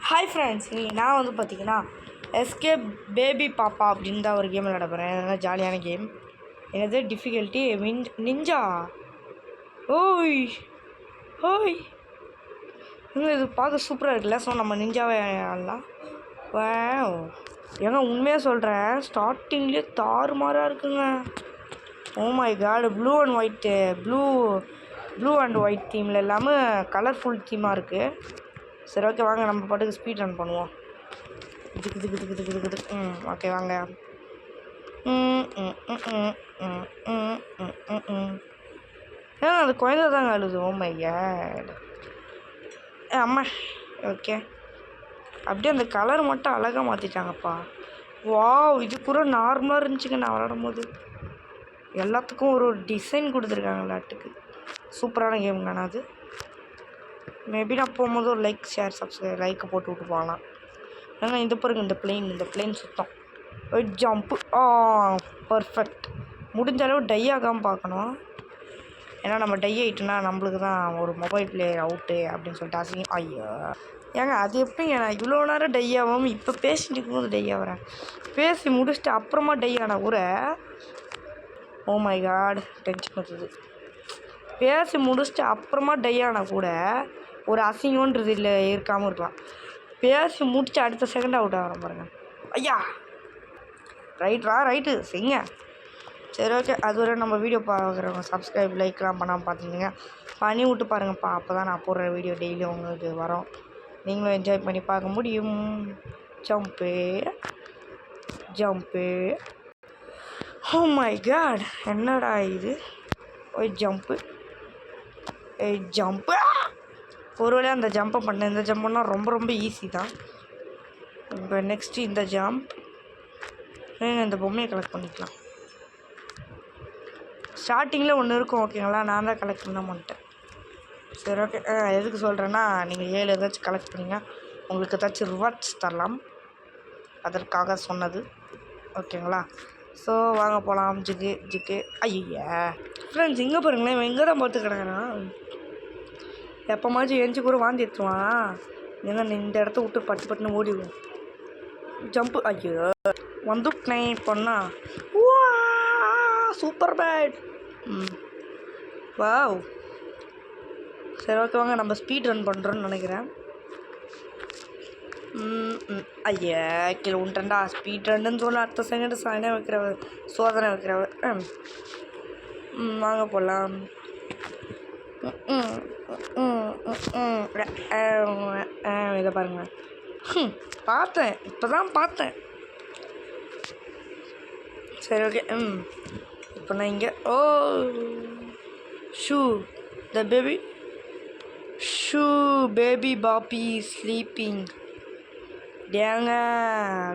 Hi friends, நான் வந்து பார்த்தீங்கன்னா எஸ்கேப் பேபி பாப்பா அப்படின்னு தான் ஒரு கேம் விளையாட போகிறேன். அதனால் ஜாலியான கேம். என்னது டிஃபிகல்ட்டி நிஞ்சா. ஓய் ஓய் இது பார்க்க சூப்பராக இருக்குல்ல. ஸோ நம்ம நிஞ்சாவே ஆடலாம். ஏங்க உண்மையாக சொல்கிறேன், ஸ்டார்டிங்லேயே தாறுமாறாக இருக்குங்க. Oh my god, blue and white தீமில் இல்லாமல் கலர்ஃபுல் தீமாக இருக்குது. சரி, ஓகே வாங்க நம்ம பாட்டுக்கு ஸ்பீட் ரன் பண்ணுவோம். இதுக்கு ஓகே வாங்க. ஏன்னா அது குழந்தை தாங்க அழுது. Oh my God. அம்மா ஓகே, அப்படியே அந்த கலர் மட்டும் அழகாக மாற்றிட்டாங்கப்பா. வாவ், இது கூட நார்மலாக இருந்துச்சுங்க. நான் விளாடும் போது எல்லாத்துக்கும் ஒரு டிசைன் கொடுத்துருக்காங்க. விளையாட்டுக்கு சூப்பரான கேமுங்க. நான் அது மேபி நான் போகும்போது ஒரு லைக் ஷேர் சப்ஸ்கிரைப் லைக்கை போட்டு விட்டு போகலாம். ஏன்னா இந்த பாருங்க, இந்த பிளெயின் சுத்தம் ஜம்ப்பு. பர்ஃபெக்ட். முடிஞ்ச அளவு டை ஆகாமல் பார்க்கணும். ஏன்னா நம்ம டை ஆகிட்டோன்னா நம்மளுக்கு தான் ஒரு மொபைல் பிளேயர் அவுட்டு அப்படின்னு சொல்லிட்டு அசிங்கம். ஐயோ ஏங்க, அது எப்படிங்க நான் இவ்வளோ நேரம் டை ஆகாமல் இப்போ பேசிட்டு இருக்கும்போது டை ஆகிறேன். பேசி முடிச்சுட்டு அப்புறமா டை ஆனால் கூட ஓ மை காட் டென்ஷன் வருது. பேசி முடிச்சுட்டு அப்புறமா டை ஆனால் கூட ஒரு அசிங்கன்றது இல்லை இருக்காமல் இருக்கலாம். பேசி முடிச்சு அடுத்த செகண்ட் அவுட் ஆகிறோம் பாருங்க. ஐயா ரைட்டு செய்யுங்க. சரி ஓகே, அதுவரை நம்ம வீடியோ பார்க்குறவங்க சப்ஸ்கிரைப் லைக்லாம் பண்ணாமல் பார்த்தீங்கன்னா பண்ணி விட்டு பாருங்கப்பா. அப்போ தான் நான் போடுற வீடியோ டெய்லியும் உங்களுக்கு வரும். நீங்களும் என்ஜாய் பண்ணி பார்க்க முடியும். ஜம்ப்பு. ஓ மை காட், என்னடா இது? ஓய் ஜம்ப்பு. ஒரு வேளை அந்த ஜம்பை பண்ணேன். இந்த ஜம்புன்னா ரொம்ப ஈஸி தான். இப்போ நெக்ஸ்ட்டு இந்த ஜம்ப். இந்த பொம்மையை கலெக்ட் பண்ணிக்கலாம். ஸ்டார்டிங்கில் ஒன்று இருக்கும் ஓகேங்களா. நான் தான் கலெக்ட் பண்ண மாட்டேன். சரி ஓகே, எதுக்கு சொல்கிறேன்னா, நீங்கள் 7 ஏதாச்சும் கலெக்ட் பண்ணிங்க உங்களுக்கு ஏதாச்சும் ரிவார்ட்ஸ் தரலாம், அதற்காக சொன்னது ஓகேங்களா. ஸோ வாங்க போகலாம். ஜிக்கு ஐயா ஃப்ரெண்ட்ஸ், இங்கே பாருங்களேன், இவன் எங்கே தான் பார்த்து கிடக்குறான். எப்போமாச்சும் எஞ்சி கூட வாந்தி எடுத்துவான். ஏன்னா இந்த இடத்த விட்டு பட்டுன்னு ஓடிடுவோம். ஜம்ப்பு. ஐயோ வந்து பண்ணா. வா சூப்பர் பேட். வாவ். சரி ஓகே வாங்க நம்ம ஸ்பீட் ரன் பண்ணுறோன்னு நினைக்கிறேன். ஐயா கீழே உண்டா. ஸ்பீட் ரன்னுன்னு சொல்ல அடுத்த செகண்ட் சோதனை வைக்கிறவ. வாங்க போகலாம். இதை பாருங்க, பார்த்தேன் இப்போ தான் பார்த்தேன். சரி ஓகே. இப்போ நான் இங்கே பேபி பாப்பி ஸ்லீப்பிங். டேங்க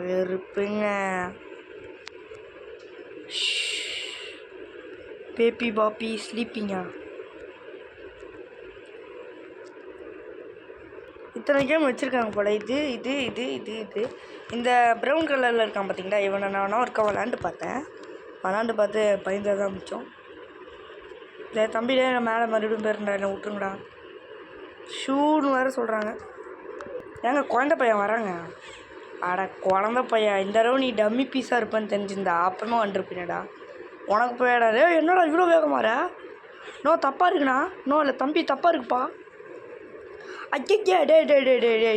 வெறுப்புங்க. பேபி பாப்பி ஸ்லீப்பிங்கா. இத்தனை கேம் வச்சுருக்காங்க போல். இது இந்த ப்ரௌன் கலரில் இருக்கான் பார்த்தீங்களா, இவனை நான் ஒருக்கா விளாண்டு பார்த்து பயந்தா தான் மிச்சம். இல்லை தம்பிலே நான் மேலே மறுபடியும் பேருண்டா, என்னை விட்டுருங்கடா. ஷூன்னு வேறு சொல்கிறாங்க. ஏங்க குழந்த பையன் வராங்க. குழந்த பையன் இந்த தடவை நீ டம்மி பீஸாக இருப்பேன்னு தெரிஞ்சிருந்தா அப்பமே வந்துருப்பீனடா. உனக்கு போயிடா. என்னடா இவ்வளோ வேகமாற? நோ தப்பாக இருக்குண்ணா. நோ இல்லை தம்பி தப்பாக இருக்குப்பா. ஐயா டே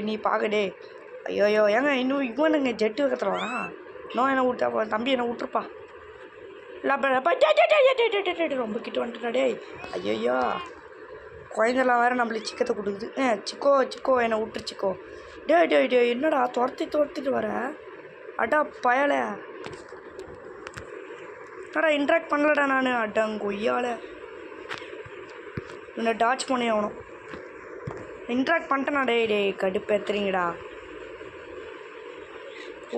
நீ பார்க்க. ஐயோ ஏங்க இன்னும் இவனுங்க ஜெட்டு வைக்கத்தில் வரான். நோ என்னை விட்டா தம்பி என்னை விட்டுருப்பா. ரொம்ப கிட்ட வந்துட்டா. டே ஐயோ குழந்தெல்லாம் வேறு நம்மளுக்கு சிக்கத்தை கொடுக்குது. சிக்கோ என்னை விட்டுருச்சிக்கோ. டே என்னடா துரத்திட்டு வர? அடா பயலை. இன்ட்ராக்ட் பண்ணலடா நான். அடங்கொய்யால என்னை டாச் பண்ணி ஆகணும். இன்ட்ராக்ட் பண்ணிட்டேனா? டே கடுப்பேத்துறீங்கடா.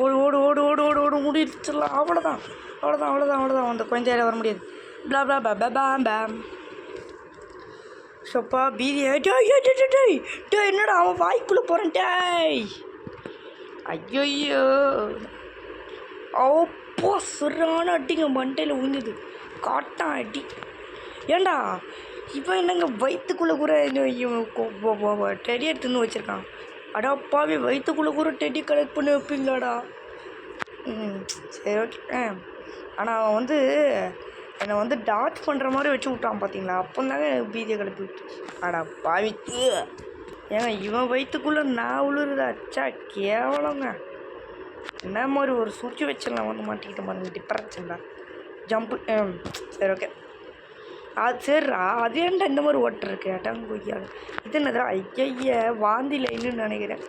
ஓடு முடிச்சிடலாம். அவ்வளோதான். அந்த குழந்தையால வர முடியாது. பேம் ஷப்பா பீதி. டே என்னடா அவன் வாய்க்குள்ளே போகிறேன். டேய் ஐயோ அப்போ சரியான அடிங்க மண்டையில் விழுந்தது. காட்டான் அடி. ஏண்டா இவன் என்னங்க வயிற்றுக்குள்ளே கூட டெடி எடுத்துன்னு வச்சுருக்கான். அடாப்பாவே வயிற்றுக்குள்ளே கூட டெடி கலெக்ட் பண்ணி வைப்பீங்களாடா. சரி ஓகே. ஆனால் அவன் வந்து என்னை வந்து டாட் பண்ணுற மாதிரி வச்சு விட்டான் பார்த்தீங்களா, அப்போ தாங்க பீதியை கிளப்பி விட்டுச்சு. அடா பாவி. ஏங்க இவன் வயிற்றுக்குள்ளே நான் உழுறதா? அச்சா கேவலங்க. என்ன மாதிரி ஒரு சுற்றி வச்சிடலாம் வந்து மாட்டிக்கிட்ட மாதிரி டிப்ரெஷன்டா. ஜம்ப்பு. சரி ஓகே. அது சரிடா, அது ஏன்டா இந்த மாதிரி ஓட்டுருக்கு அடங்குய்யால். இது என்னதுடா? ஐய வாந்தி லைன்னு நினைக்கிறேன்.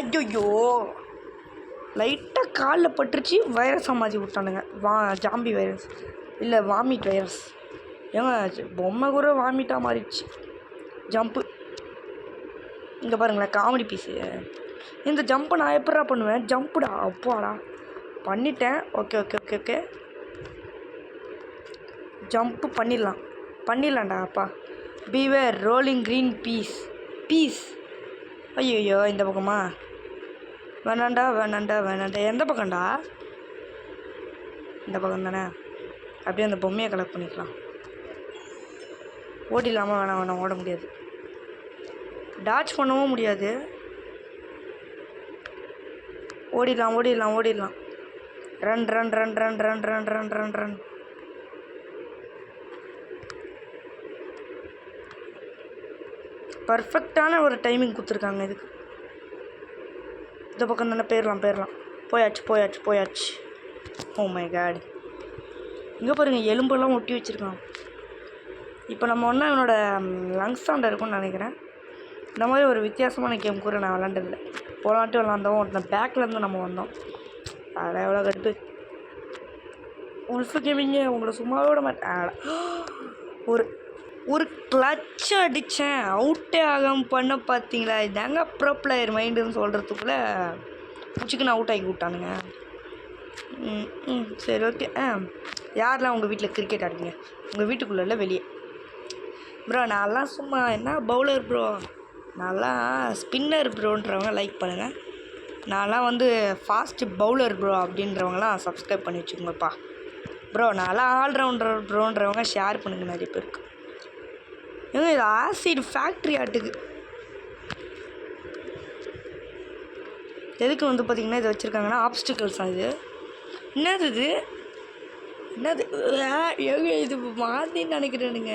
ஐயோ லைட்டாக காலில் பட்டுருச்சு. வைரஸாக மாற்றி விட்டானுங்க. ஜாம்பி வைரஸ் இல்லை வாமிட் வைரஸ். ஏங்க பொம்மை கூட வாமிட்டாக மாறிடுச்சு. ஜம்ப்பு. இங்கே பாருங்களேன் காமெடி பீஸு. இந்த ஜம்ப்பை நான் எப்படா பண்ணுவேன்? ஜம்ப்புடா. அப்பாடா பண்ணிட்டேன். Okay okay okay okay. Jump பண்ணிடலாம்டா. அப்பா பீவேர் ரோலிங் க்ரீன் பீஸ். ஐயோ இந்த பக்கமா? வேணாண்டா. எந்த பக்கம்டா? இந்த பக்கம் தானே. அப்படியே அந்த பொம்மையை கலெக்ட் பண்ணிக்கலாம். ஓடிடலாமா? வேணாம் ஓட முடியாது. டாச் பண்ணவும் முடியாது. ஓடிடலாம். ரன். பர்ஃபெக்டான ஒரு டைமிங் கொடுத்துருக்காங்க இதுக்கு. இந்த பக்கம் தானே. போயிடலாம். போயாச்சு. Oh my God. இங்கே பாருங்கள் எலும்பெல்லாம் ஒட்டி வச்சுருக்கான். இப்போ நம்ம ஒன்றா இவனோட லங்ஸ் சவுண்ட் இருக்கும்னு நினைக்கிறேன். இந்த மாதிரி ஒரு வித்தியாசமான கேம் கூட நான் விளாண்டதில்லை. போலான்ட்டு விளாண்டோம். ஒருத்தன் பேக்லேருந்து நம்ம வந்தோம். அதில் எவ்வளோ கடுப்பு. உல்ஃபு கேமிங்க உங்களை சும்மாவே விட மாட்டேன். ஒரு கிளச் அடித்தேன். அவுட்டே ஆகாமல் பண்ண பார்த்தீங்களா? இதாங்க ப்ரோ பிளேயர் மைண்டுன்னு சொல்கிறதுக்குள்ளே சிக்கன் அவுட் ஆகி விட்டானுங்க. சரி ஓகே. யாரெல்லாம் உங்கள் வீட்டில் கிரிக்கெட் ஆடுவீங்க? உங்கள் வீட்டுக்குள்ளே வெளியே? ப்ரோ நான்லாம் சும்மா என்ன பவுலர் ப்ரோ, நான்லாம் ஸ்பின்னர் ப்ரோன்றவங்க லைக் பண்ணுங்கள். நான்லாம் வந்து ஃபாஸ்ட் பவுலர் ப்ரோ அப்படின்றவங்களாம் சப்ஸ்கிரைப் பண்ணி வச்சுக்கோங்கப்பா. ப்ரோ நான்லாம் ஆல்ரவுண்டர் ப்ரோன்றவங்க ஷேர் பண்ணுங்கள் நிறைய பேருக்கு. ஏங்க இது ஆசிட் ஃபேக்ட்ரி ஆட்டுக்கு. எதுக்கு வந்து பார்த்திங்கன்னா இது வச்சுருக்காங்கன்னா ஆப்ஸ்டிக்கல்ஸ் தான். இது என்னது ஏங்க இது மாதின்னு நினைக்கிறேனுங்க.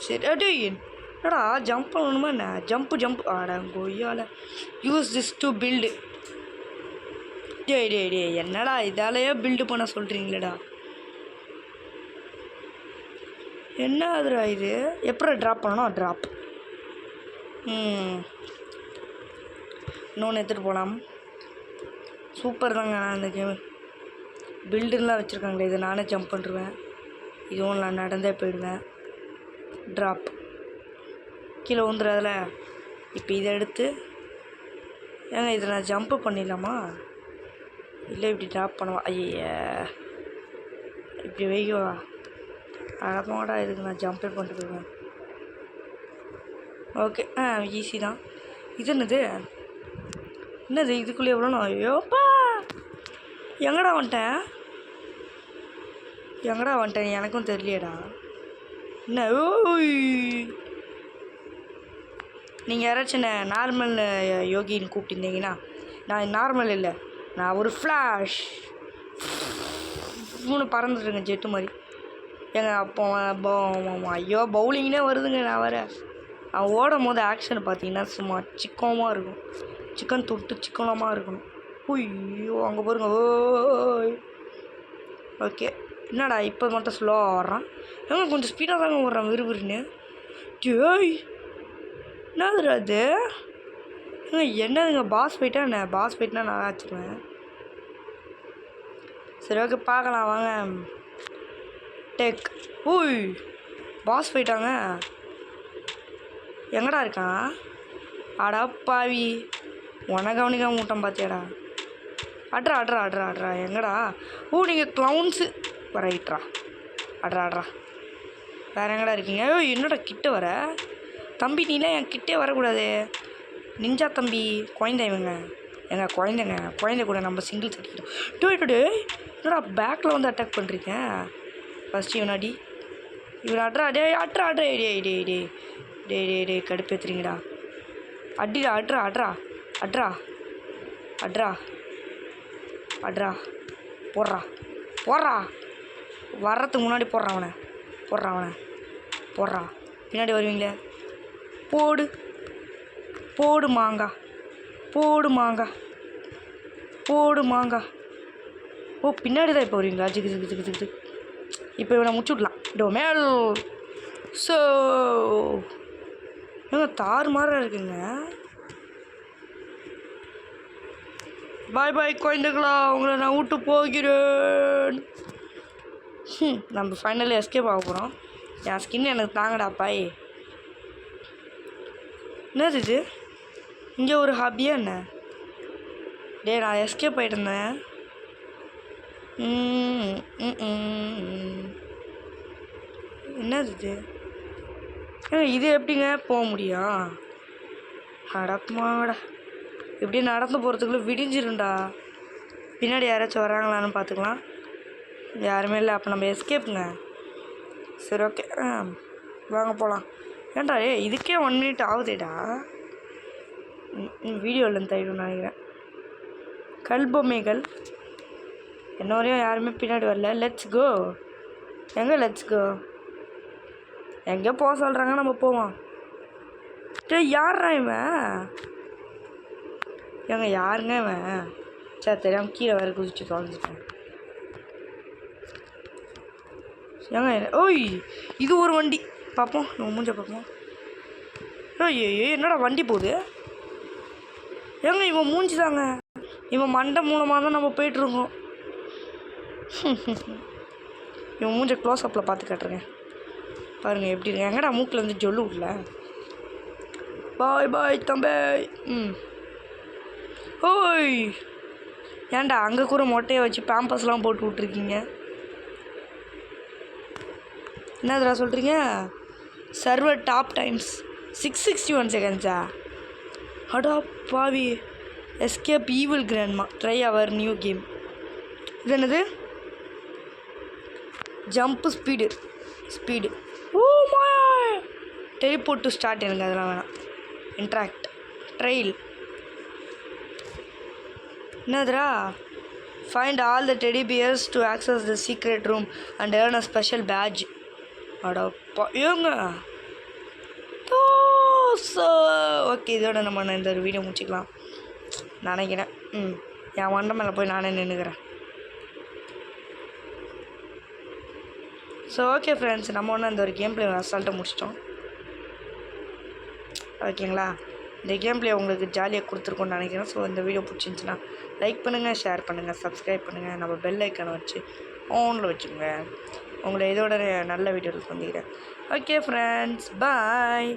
சரி அடே என்னடா ஜம்ப் பண்ணணுமா என்ன? ஜம்ப் ஆடங்கொய்யால. Use this to build. டே என்னடா இதாலேயே பில்டு பண்ண சொல்கிறீங்களேடா? என்ன ஆகுதுடா இது? எப்போ ட்ராப் பண்ணணும்? ட்ராப். இன்னொன்று எடுத்துகிட்டு போகலாம். சூப்பர் தாங்க அந்த கேமு. பில்டுலாம் வச்சுருக்காங்களே. இது நானே ஜம்ப் பண்ணிடுவேன். இதுவும் நான் நடந்தே போயிடுவேன். ட்ராப். கீழே ஊந்துறதில். இப்போ இதை எடுத்து ஏங்க இதை நான் ஜம்ப்பு பண்ணிடலாமா? இல்லை இப்படி ட்ராப் பண்ணுவா? ஐய இப்படி வைக்கவா? அழமாடா. இதுக்கு நான் ஜம்பே பண்ணிட்டு போவேன். ஓகே ஈஸி தான். இது என்னது இதுக்குள்ளே எவ்வளோண்ணா? ஐயோப்பா எங்கடா வந்துட்டேன் எனக்கும் தெரியலையடா. என்ன ஓய் நீங்கள் யாராச்சும் என்ன நார்மல் யோகின்னு கூப்பிட்டுருந்தீங்கன்னா, நான் நார்மல் இல்லை, நான் ஒரு ஃப்ளாஷ் பறந்துட்டுருங்க ஜெட்டு மாதிரி. ஏங்க அப்போ ஐயோ பவுலிங்னே வருதுங்க. நான் வர அவன் ஓடும் போது ஆக்ஷன் பார்த்தீங்கன்னா சும்மா சிக்கனமாக இருக்கும். சிக்கன் தொட்டு சிக்கனமாக இருக்கணும். ஐயோ அங்கே பாருங்க. ஓய் ஓகே. என்னடா இப்போ மட்டும் ஸ்லோவாக வர்றான்? ஏங்க கொஞ்சம் ஸ்பீடாக தாங்க ஓடுறான் விறுவிறுன்னு. ஜோய் என்னதுடா அது? என்னதுங்க பாஸ் ஃபைட்டா என்ன? பாஸ் ஃபைட்னா நான் வச்சுருவேன். சரி ஓகே பார்க்கலாம் வாங்க. டெக். ஊய் பாஸ் ஃபைட்டாங்க. எங்கடா இருக்கான்? அடா பாவி உனகவனிக்காம மூட்டம் பார்த்தியாடா. அட்ரா எங்கடா? நீங்கள் க்ளவுன்ஸு ரைட்ரா. அட்ரா வேறு எங்கடா இருக்கீங்க? என்னடா கிட்ட வர தம்பி? நீலாம் என் கிட்டே வரக்கூடாது. நிஞ்சா தம்பி குழந்தை இவங்க. குழந்தை கூட நம்ம சிங்கிள் சட்டிக்கிட்டோம். டூ என்னடா பேக்கில் வந்து அட்டாக் பண்ணுறீங்க? ஃபஸ்ட்டு இவனாடி இவன் அட்ரா. டே கடுப்பேற்றுறீங்கடா. அடிடா அட்ரா அட்ரா அட்ரா அட்ரா அட்ரா போடுறா போடுறா வர்றதுக்கு முன்னாடி போடுறான் அவனை போடுறா பின்னாடி வருவீங்களே போடு போடு மாங்கா போடு மாங்கா போடு மாங்கா ஓ பின்னாடி தான் இப்போ வருவீங்களா ஜிகு ஜிகு ஜிகு ஜிகு இப்போ இவனை முடிச்சு விடலாம் டொமேல் ஸோ தாறு மாதிரி இருக்குங்க. பாய் பாய் குழந்தைகளா, உங்களை நான் விட்டு போகிறேன். நம்ம ஃபைனலி எஸ்கேப் ஆக போகிறோம். என் ஸ்கின் எனக்கு தாங்கடா பாய். என்னது இது? இங்கே ஒரு ஹாபியா என்ன? நான் எஸ்கேப் ஆகிட்டு இருந்தேன். என்னது இது? இது எப்படிங்க போக முடியும்? அடப்பாடா, இப்படி நடந்து போகிறதுக்குள்ளே விடிஞ்சிருண்டா. பின்னாடி யாராச்சும் வராங்களான்னு பார்த்துக்கலாம். யாருமே இல்லை. அப்போ நம்ம எஸ்கேப்புங்க. சரி ஓகே, வாங்க போகலாம். ஏன்டா இதுக்கே 1 minute ஆகுதேடா. வீடியோவில் தயிடும் நினைக்கிறேன். கல்பொம்மைகள் என்ன வரையும் யாருமே பின்னாடி வரல. Let's go. எங்கே லெட்ஸ் கோ? எங்கே போக சொல்கிறாங்க, நம்ம போவோம். யார்ரா இவன்? யாருங்க இவன்? சரி தெரியாமல் கீழே வேறு குதிச்சு தொலைஞ்சிட்டேன். ஓய், இது ஒரு வண்டி. பார்ப்போம், நம்ம மூஞ்ச பார்ப்போம். என்னடா வண்டி போகுது? இவன் மூஞ்சி தாங்க. இவன் மண்டை மூலமாக தான் நம்ம போயிட்டுருக்கோம். இவன் மூஞ்ச க்ளோஸ்அப்பில் பார்த்து காட்டுறேங்க. பாருங்கள் எப்படி இருக்கு. எங்கடா மூக்கில் இருந்து ஜொல்லு விடல. பாய் பாய் தம்பி. ஓய், ஏன்டா அங்கே கூட மொட்டையை வச்சு பேம்பஸ்லாம் போட்டு விட்ருக்கீங்க? என்னதுடா சொல்கிறீங்க? சர்வர் டாப் டைம்ஸ் 661 செகண்ட்ஸா? அடா பாவி. Escape evil grandma, try our new game. இது என்னது? Jump speed. Oh my, teleport to start. எனக்கு அதெல்லாம் வேணாம். Interact trail. என்னதுரா? Find all the teddy bears to access the secret room and earn a special badge. அடப்பா ஏங்க. Okay, இதோட நம்ம இந்த ஒரு வீடியோ முடிச்சிக்கலாம் நினைக்கிறேன். என் மண்டை மேலே போய் நானே நின்றுக்கிறேன். ஸோ ஓகே ஃப்ரெண்ட்ஸ், நம்ம ஒன்று இந்த ஒரு கேம் பிளே அசால்ட்டாக முடிச்சிட்டோம். ஓகேங்களா? இந்த கேம் பிளே உங்களுக்கு ஜாலியாக கொடுத்துருக்கோன்னு நினைக்கிறேன். ஸோ இந்த வீடியோ பிடிச்சிருந்துச்சுன்னா லைக் பண்ணுங்கள், ஷேர் பண்ணுங்கள், சப்ஸ்கிரைப் பண்ணுங்கள். நம்ம பெல் ஐக்கானை வச்சு ஆனில் வச்சுக்கோங்க. உங்களை இதோட நல்ல வீடியோவில் சந்திக்கிறேன். ஓகே ஃப்ரெண்ட்ஸ், பாய்.